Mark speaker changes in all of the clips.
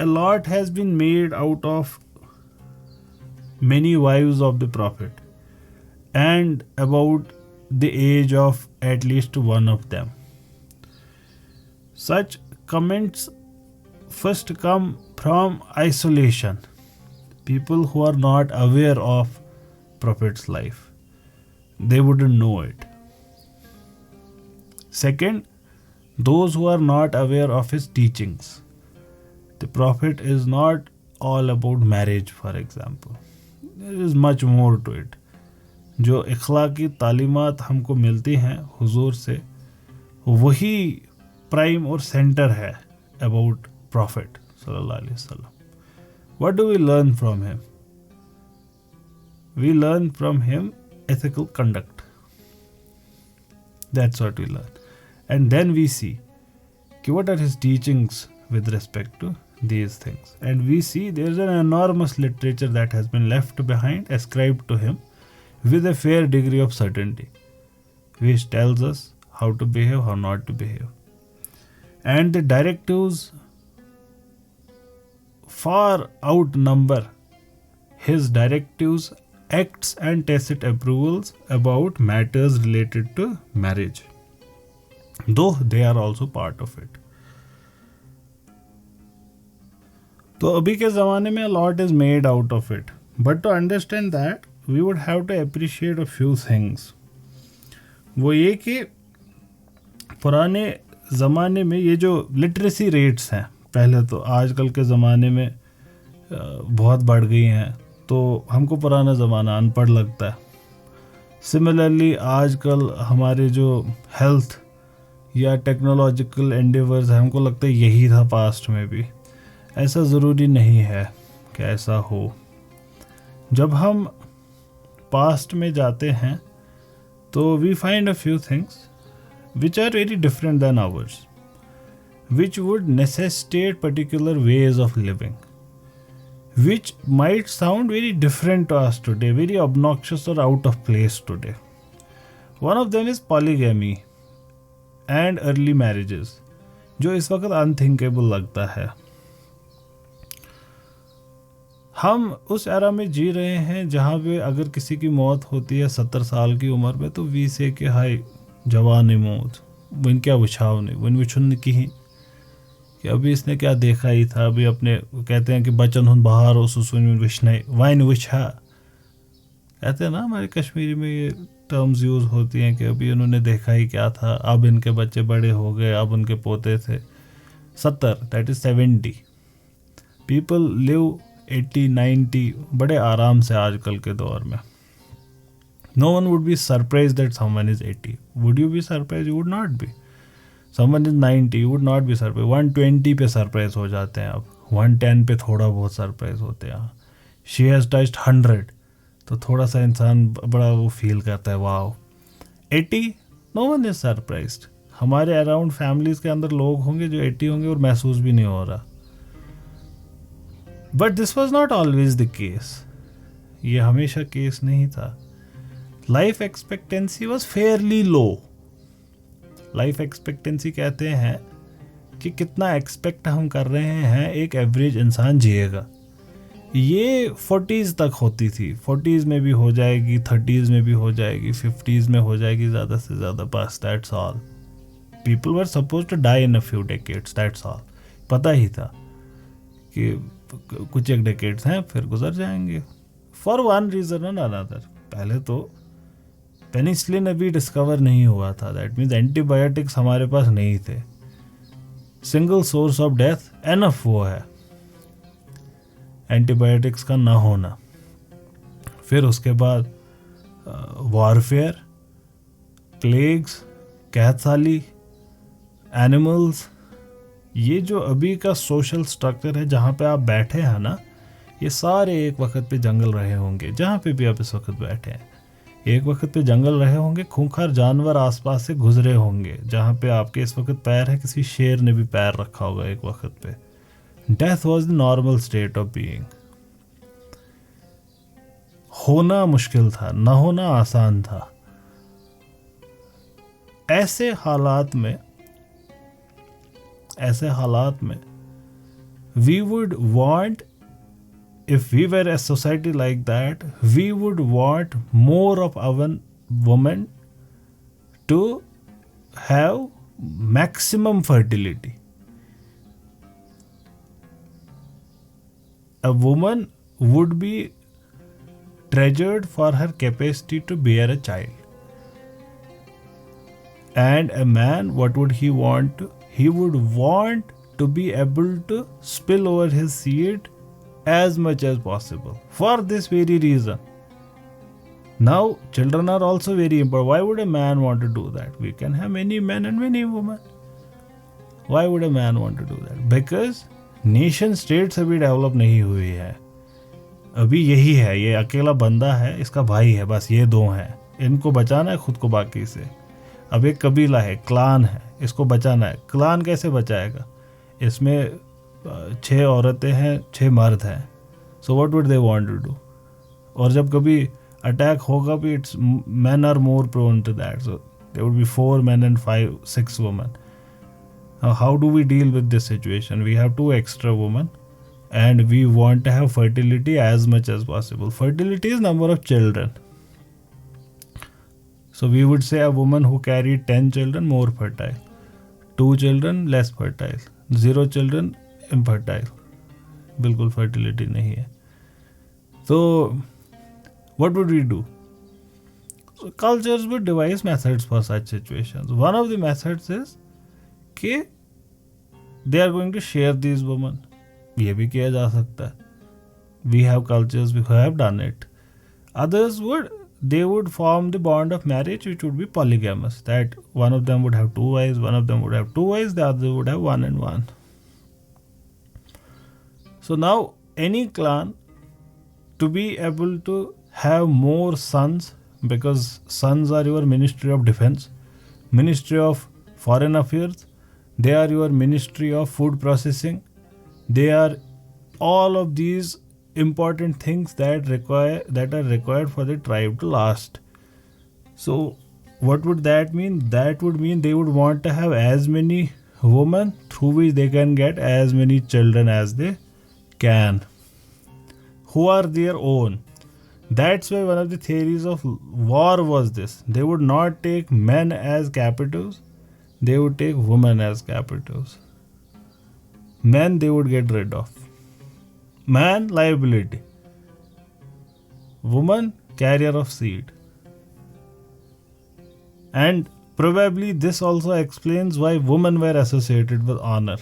Speaker 1: a lot has been made out of many wives of the Prophet and about the age of at least one of them. Such comments first come from isolation, people who are not aware of Prophet's life. They wouldn't know it. Second, those who are not aware of his teachings. The Prophet is not all about marriage, for example. There is much more to it. जो इखलाकी तालीमात हमको मिलती हैं हुजूर से, वही prime और centre है about profit सल्लल्लाहु अलैहि वसल्लम. What do we learn from him? We learn from him ethical conduct. That's what we learn. And then we see what are his teachings with respect to these things. And we see there's an enormous literature that has been left behind, ascribed to him with a fair degree of certainty, which tells us how to behave, how not to behave. And the directives far outnumber his directives, acts and tacit approvals about matters related to marriage, though they are also part of it. तो अभी के ज़माने में a lot is made out of it, but to understand that we would have to appreciate a few things. वो ये कि पुराने ज़माने में ये जो लिटरेसी रेट्स हैं, पहले तो आजकल के ज़माने में बहुत बढ़ गई हैं, तो हमको पुराना ज़माना अनपढ़ लगता है. सिमिलरली आजकल हमारे जो हेल्थ या टेक्नोलॉजिकल एंडेवर्स हैं, हमको लगता है यही था पास्ट में भी. ऐसा ज़रूरी नहीं है कि ऐसा हो. जब हम पास्ट में जाते हैं तो we find a few things which are very different than ours, which would necessitate particular ways of living, which might sound very different to us today, very obnoxious or out of place today. One of them is polygamy and early marriages, जो इस वक्त unthinkable लगता है. हम उस era में जी रहे हैं जहाँ पे अगर किसी की मौत होती है 70 साल की उम्र में तो वी से कि हाय जवान मौत, वन क्या वुछाव नहीं, वन वुछुन कहीं कि अभी इसने क्या देखा ही था. अभी अपने कहते हैं कि बचन हुन बाहर हो सुन विछने वाइन वुछा, कहते हैं ना हमारे कश्मीरी में ये टर्म्स यूज़ होती हैं कि अभी उन्होंने देखा ही क्या था, अब इनके बच्चे बड़े हो गए, अब उनके पोते थे. 70 दैट इज़ 70. पीपल लिव 80-90 बड़े आराम से आजकल के दौर में. No one would be surprised that someone is 80. Would you be surprised? You would not be. Someone is 90, you would not be surprised. 120 पे सरप्राइज हो जाते हैं आप, 110 पे थोड़ा बहुत सरप्राइज होते हैं. She has touched 100 तो थोड़ा सा इंसान बड़ा वो फील करता है wow. 80 no one is surprised. हमारे अराउंड फैमिलीज के अंदर लोग होंगे जो 80 होंगे और महसूस भी नहीं हो रहा. But this was not always the case. ये हमेशा केस नहीं था. Life expectancy was Fairlie low. Life expectancy कहते हैं कि कितना एक्सपेक्ट हम कर रहे हैं एक एवरेज इंसान जिएगा. ये 40s तक होती थी, 40s में भी हो जाएगी, 30s में भी हो जाएगी, 50s में हो जाएगी ज़्यादा से ज़्यादा, बस that's all. People were suppose to die in a few decades, that's all. पता ही था कि कुछ एक डेकेड्स हैं फिर गुजर जाएंगे फॉर वन रीज़न और अनदर. पहले तो पेनिसिलिन अभी डिस्कवर नहीं हुआ था, दैट मीन्स एंटीबायोटिक्स हमारे पास नहीं थे. Single source of death enough वो है एंटीबायोटिक्स का ना होना. फिर उसके बाद वॉरफेयर, प्लेग्स, कैथसाली, एनिमल्स. ये जो अभी का सोशल स्ट्रक्चर है जहाँ पे आप बैठे हैं ना, ये सारे एक वक्त पे जंगल रहे होंगे. जहाँ पे भी आप इस वक्त बैठे हैं एक वक्त पे जंगल रहे होंगे. खूंखार जानवर आसपास से गुजरे होंगे. जहाँ पे आपके इस वक्त पैर है, किसी शेर ने भी पैर रखा होगा एक वक्त पे. Death was the normal state of being. होना मुश्किल था, ना होना आसान था. ऐसे हालात में we would want, if we were a society like that, we would want more of our women to have maximum fertility. A woman would be treasured for her capacity to bear a child. And a man, what would he want? He would want to be able to spill over his seed as much as possible. For this very reason. Now, children are also very important. Why would a man want to do that? We can have many men and many women. Why would a man want to do that? Because nation states अभी develop नहीं हुई है. अभी यही है, ये अकेला बंदा है, इसका भाई है, बस ये दो हैं. इनको बचाना है खुद को बाकी से. अब एक कबीला है, क्लान है, इसको बचाना है. क्लान कैसे बचाएगा? इसमें 6 औरतें हैं, 6 मर्द हैं. So what would they want to do? और जब कभी अटैक होगा भी, it's man are more prone to that. So there would be 4 men and 5-6 women. Now, how do we deal with this situation? We have 2 extra women and we want to have fertility as much as possible. Fertility is number of children. So we would say a woman who carried 10 children more fertile, 2 children less fertile, 0 children infertile. बिल्कुल fertility नहीं है. So what would we do? So cultures would devise methods for such situations. One of the methods is कि they are going to share these women. ये भी किया जा सकता है. We have cultures who have done it. Others they would form the bond of marriage which would be polygamous. That one of them would have 2 wives, one of them would have 2 wives, the other would have 1 and 1. So now any clan, to be able to have more sons, because sons are your Ministry of Defense, Ministry of Foreign Affairs, they are your Ministry of Food Processing, they are all of these important things that are required for the tribe to last. So what would that mean? That would mean they would want to have as many women through which they can get as many children as they can, who are their own. That's why one of the theories of war was this: they would not take men as captives, they would take women as captives. Men they would get rid of. Man, liability. Woman, carrier of seed. And probably this also explains why women were associated with honor,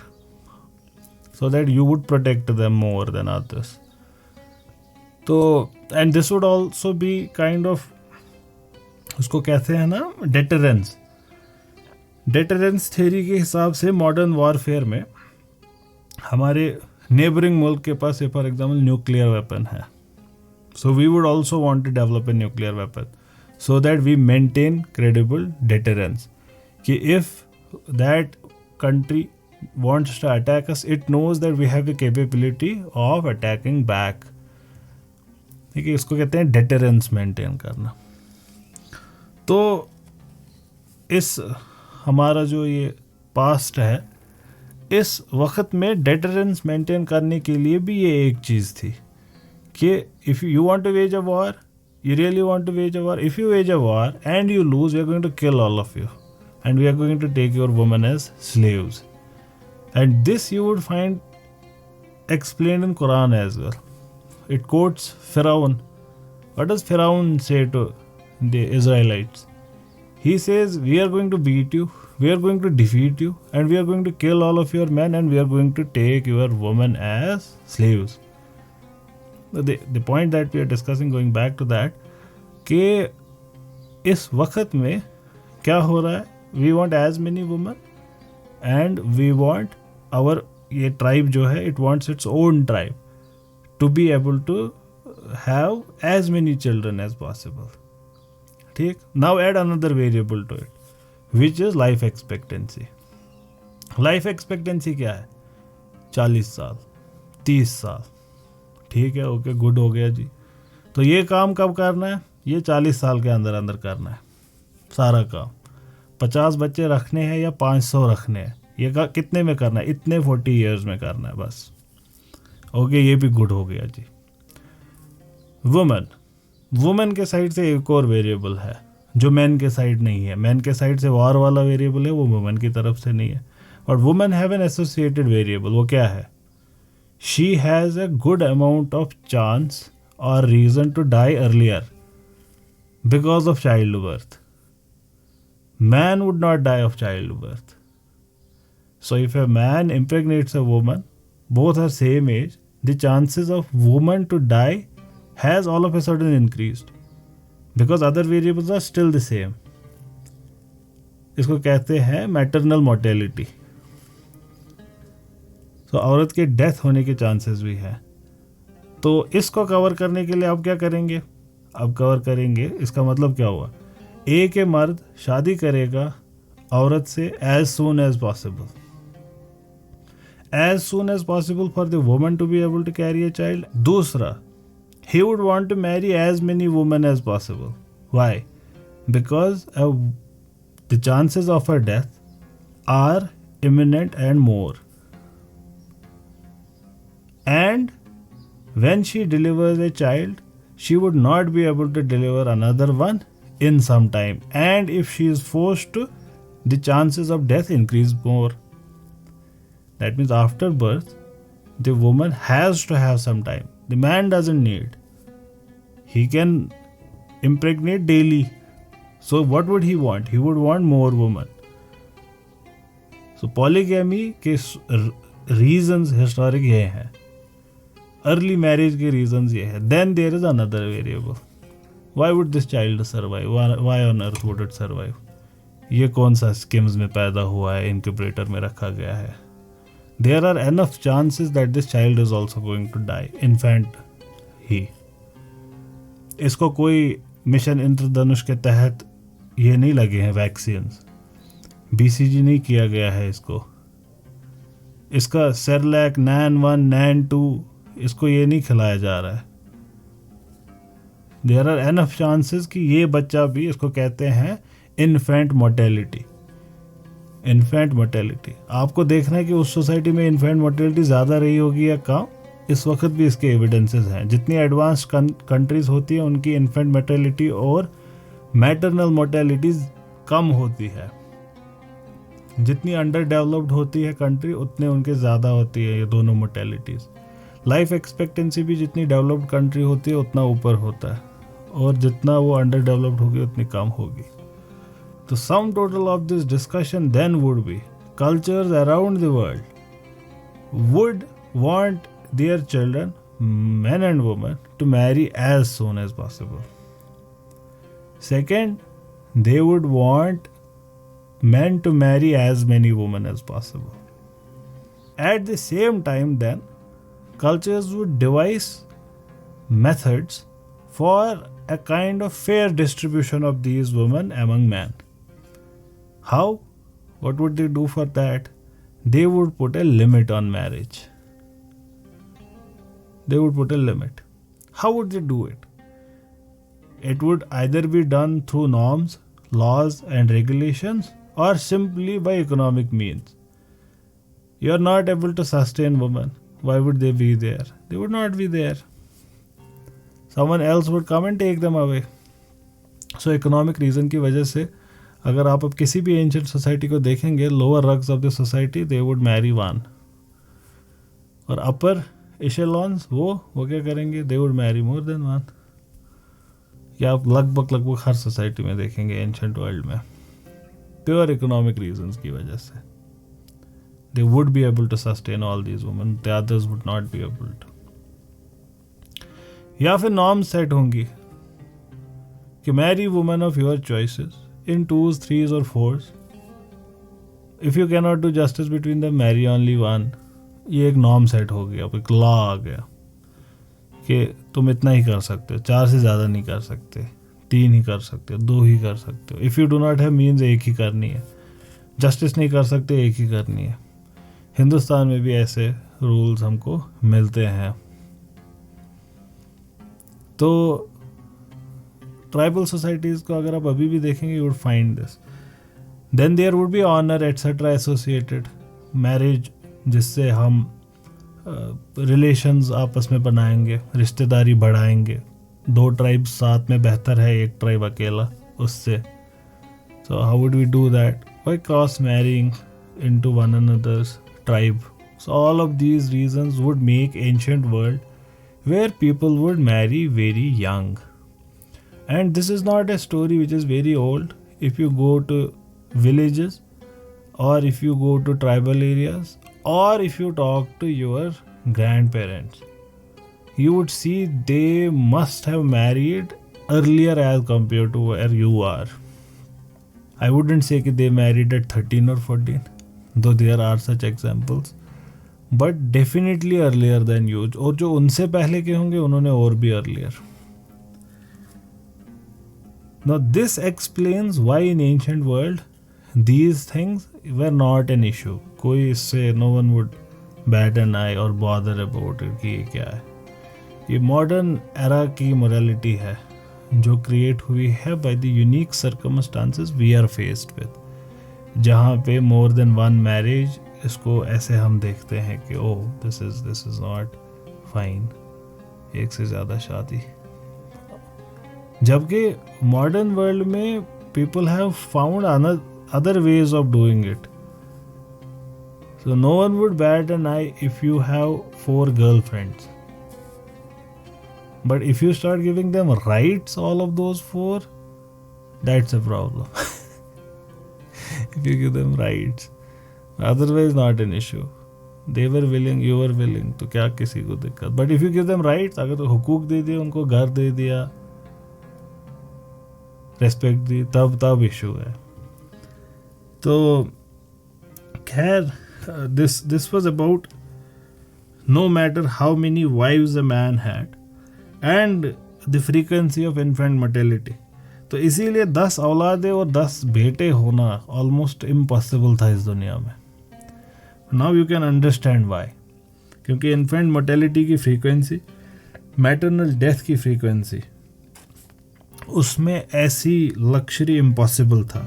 Speaker 1: so that you would protect them more than others. So, and this would also be kind of, उसको कहते हैं ना, deterrence. Deterrence theory के हिसाब से modern warfare में हमारे neighbouring मुल्क के पास फॉर एग्जांपल न्यूक्लियर वेपन है. So we would also want to develop a nuclear weapon so that we maintain credible deterrence, कि if that country wants to attack us, it knows that we have the capability of attacking back. ठीक है, इसको कहते हैं deterrence maintain करना. तो इस हमारा जो ये पास्ट है, इस वक्त में डेटरेंस मेंटेन करने के लिए भी ये एक चीज़ थी कि if you want to wage a war, you really want to wage a war, if you wage a war and you lose, we are going to kill all of you and we are going to take your women as slaves. And this you would find explained in Quran as well. It quotes Pharaoh. What does Pharaoh say to the Israelites? He says, we are going to beat you, we are going to defeat you, and we are going to kill all of your men, and we are going to take your women as slaves. The point that we are discussing, going back to that, कि इस वक्त में क्या हो रहा है, we want as many women and we want our ये tribe जो है, it wants its own tribe to be able to have as many children as possible. ठीक. Now add another variable to it, which is life expectancy. Life expectancy क्या है? 40 साल, 30 साल. ठीक है, ओके, गुड हो गया जी. तो ये काम कब करना है? ये 40 साल के अंदर अंदर करना है सारा काम. 50 बच्चे रखने हैं या 500 रखने हैं, ये कितने में करना है? इतने 40 ईयर्स में करना है बस. ओके, ये भी गुड हो गया जी। वुमेन के साइड से एक और वेरिएबल है जो मैन के साइड नहीं है। मैन के साइड से वार वाला वेरिएबल है, वो वुमेन की तरफ से नहीं है। और women have an associated variable, वो क्या है? She has a good amount of chance और reason to die earlier because of child birth. Man would not die of childbirth. So if a man impregnates a woman, both are same age, the chances of woman to die has all of a sudden increased because other variables are still the same. इसको कहते हैं maternal mortality. तो औरत के death होने के chances भी है। तो इसको कवर करने के लिए आप क्या करेंगे? अब कवर करेंगे, इसका मतलब क्या हुआ? ए के मर्द शादी करेगा औरत से as soon as possible for the woman to be able to carry a child. दूसरा, he would want to marry as many women as possible. Why? Because the chances of her death are imminent and more, and when she delivers a child, she would not be able to deliver another one in some time, and if she is forced to, the chances of death increase more. That means after birth, the woman has to have some time. The man doesn't need. He can impregnate daily. So what would he want? He would want more women. So polygamy के reasons historic ये हैं, early marriage के reasons ये है। Then there is another variable, why would this child survive, why on earth would it survive? ये कौन सा schemes में पैदा हुआ है, इनक्यूबेटर में रखा गया है? There are enough chances that this child is also going to die, in fact ही। इसको कोई मिशन इंद्रधनुष के तहत ये नहीं लगे हैं वैक्सीन्स, BCG नहीं किया गया है इसको। इसका सेरलैक, NAN1, NAN2, इसको ये नहीं खिलाया जा रहा है। देयर आर एनफ चांसेस कि ये बच्चा भी, इसको कहते हैं इन्फेंट मोर्टेलिटी। इन्फेंट मोर्टेलिटी आपको देखना है कि उस सोसाइटी में इन्फेंट मोर्टेलिटी ज़्यादा रही होगी या कम। इस वक्त भी इसके एविडेंसेस हैं। जितनी एडवांस्ड कंट्रीज होती हैं उनकी इन्फेंट मोर्टेलिटी और मैटरनल मोर्टेलिटी कम होती है। जितनी अंडर डेवलप्ड होती है कंट्री, उतने उनके ज़्यादा होती है ये दोनों मोर्टेलिटीज़। लाइफ एक्सपेक्टेंसी भी जितनी डेवलप्ड कंट्री होती है उतना ऊपर होता है, और जितना वो अंडर डेवलप्ड होगी उतनी कम होगी। तो sum total of this discussion then would be cultures around the world would want their children, men and women, to marry as soon as possible. Second, they would want men to marry as many women as possible. At the same time, then, cultures would devise methods for a kind of fair distribution of these women among men. How? What would they do for that? They would put a limit on marriage. They would put a limit. How would they do it? It would either be done through norms, laws and regulations, or simply by economic means. You are not able to sustain women. Why would they be there? They would not be there. Someone else would come and take them away. So economic reason की वजह से अगर आप अब किसी भी ancient society को देखेंगे, lower rungs of the society they would marry one, और upper echelons वो क्या करेंगे? They would marry more than one. या आप लगभग हर सोसाइटी में देखेंगे एंशंट वर्ल्ड में, प्योर इकोनॉमिक रीजंस की वजह से। They would be able to sustain all these women, the others would not be able to. या फिर नॉर्म्स सेट होंगी कि marry women of your choices in 2s, 3s और 4s. If you can not do justice between the marry only one. ये एक norm set हो गया, एक लॉ आ गया कि तुम इतना ही कर सकते हो, 4 से ज़्यादा नहीं कर सकते, 3 ही कर सकते हो, 2 ही कर सकते हो. If you do not have means एक ही करनी है. जस्टिस नहीं कर सकते, एक ही करनी है. हिंदुस्तान में भी ऐसे रूल्स हमको मिलते हैं. तो ट्राइबल सोसाइटीज़ को अगर आप अभी भी देखेंगे, you would find this. Then there would be honour etcetera associated. Marriage जिससे हम रिलेशंस आपस में बनाएंगे, रिश्तेदारी बढ़ाएंगे. 2 ट्राइब्स साथ में बेहतर है 1 ट्राइब अकेला उससे. So how would we do that? By cross marrying into one another's tribe. So all of these reasons would make ancient world where people would marry very young. And this is not a story which is very old. If you go to villages, or if you go to tribal areas, or if you talk to your grandparents, you would see they must have married earlier as compared to where you are. I wouldn't say that they married at 13 or 14, though there are such examples, but definitely earlier than you. और जो उनसे पहले के होंगे उन्होंने और भी earlier. Now this explains why in ancient world these things were not an issue. कोई इससे no one would bat an eye or bother about it कि ये क्या है. ये modern era की morality है जो क्रिएट हुई है by the unique circumstances we are faced with, जहाँ पे मोर देन वन मैरिज, इसको ऐसे हम देखते हैं कि oh this is not fine, एक से ज़्यादा शादी. जबकि मॉडर्न वर्ल्ड में people have found other ways of doing it. So no one would bat an eye if you have 4 girlfriends. But if you start giving them rights, all of those 4, that's a problem. If you give them rights, otherwise not an issue. They were willing, you were willing, तो क्या किसी को दिक्कत. But if you give them rights, अगर तो हुकूक दे दिए उनको, घर दे दिया, रेस्पेक्ट दी, तब इशू है. तो खैर, this was about no matter how many wives a man had and the frequency of infant mortality. तो इसीलिए 10 औलादे और 10 बेटे होना ऑलमोस्ट इम्पॉसिबल था इस दुनिया में. Now you can understand why. क्योंकि इन्फेंट मोर्टेलिटी की फ्रीक्वेंसी, मैटरनल डेथ की फ्रीक्वेंसी, उसमें ऐसी लक्जरी इम्पॉसिबल था